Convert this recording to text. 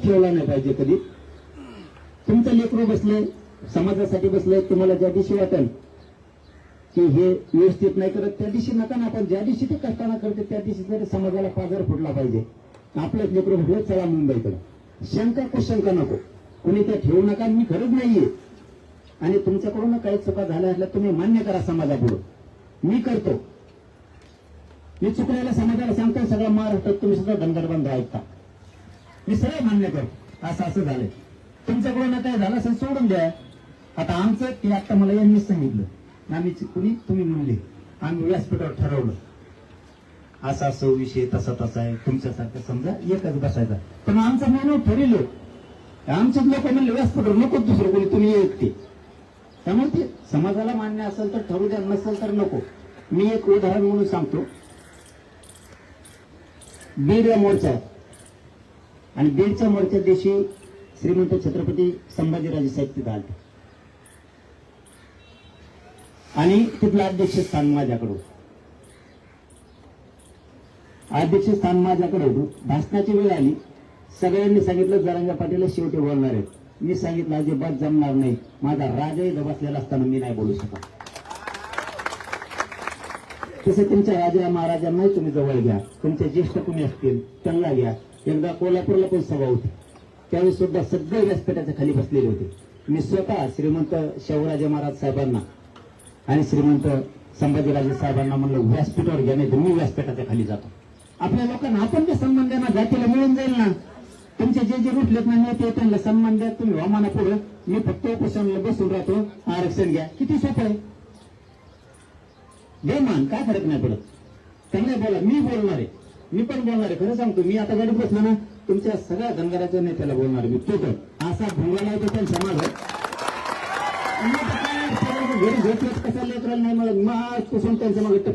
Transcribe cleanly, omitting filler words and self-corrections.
ठेवला नाही पाहिजे कधी. तुमचं लेकरू बसलंय, समाजासाठी बसलंय, तुम्हाला ज्या दिवशी वाटेल की हे व्यवस्थित नाही करत त्या दिवशी नका ना, आपण ज्या दिवशी ते कष्टाना करते त्या दिवशी तरी समाजाला पाजार फुटला पाहिजे. आपलंच लेकरू म्हटलं चला मुंबईकडे, शंका कुशंका नको, कोणी ते ठेवू नका. मी खरंच नाहीये आणि तुमच्याकडून काही चुका झाल्या असल्या तुम्ही मान्य करा समाजापुढे. मी करतो, मी चुकलेल्या समाजाला सांगतो. सगळं महाराष्ट्रात तुम्ही सुद्धा धनगर बंद ऐकता, मी सगळं मान्य करतो. असं झालंय, तुमच्याकडून काय झालं असेल सोडून द्या. आता आमचं ते आता मला यांनीच सांगितलं, आम्ही कुणी तुम्ही म्हणले, आम्ही व्यासपीठावर ठरवलं असं विषय तसा आहे. तुमच्यासारखं समजा एकच बसायचा, पण आमचा मेनू ठरलो. आमचेच लोक म्हणले व्यासपीठावर नको दुसरं कोणी, तुम्ही एकटे. त्यामुळे ते समाजाला मान्य असेल तर ठरू द्या, नसेल तर नको. मी एक उदाहरण म्हणून सांगतो. बीड या मोर्चा आणि बीडच्या मोर्चा दिवशी श्रीमंत छत्रपती संभाजीराजे साहेब तिथं आले आणि तिथलं अध्यक्षस्थान माझ्याकडं होतं. भाषणाची वेळ आली, सगळ्यांनी सांगितलं जरांगे पाटील शेवटी बोलणार आहेत. मी सांगितलं अजिबात जमणार नाही, माझा राजाही बसलेला असताना मी नाही बोलू शकत. तसं तुमच्या राजा महाराजांनाही तुम्ही जवळ घ्या, तुमचे ज्येष्ठ कोणी असतील त्यांना घ्या. एकदा कोल्हापूरला पण सभा होती, त्यावेळी सुद्धा सगळे व्यासपीठाच्या खाली बसलेले होते. मी स्वतः श्रीमंत शिवराजे महाराज साहेबांना आणि श्रीमंत संभाजीराजे साहेबांना म्हणलं व्यासपीठावर घ्या, नाही तर मी व्यासपीठाच्या खाली जातो. आपल्या लोकांना आपण ते सन्मान द्या ना, जातीला मिळून जाईल ना. तुमचे जे रुटलेत ना नेते त्यांना सन्मान द्या. तुम्ही हवामाना पुढे, मी फक्त उपोषणाला बसून राहतो, आरक्षण घ्या. किती सोपं आहे, घे मान, काय फरक नाही पडत. त्यांना बोला, मी बोलणार आहे, मी पण बोलणार आहे. खरं सांगतो, मी आता गाडीत बसलो ना, तुमच्या सगळ्या धनगराच्या नेत्याला बोलणार मी. तो तर असा भोंगाला येतो त्यांच्या मागं, घरी झोपलेच कसा लेकराला नाही मला आजपासून त्यांच्या मागे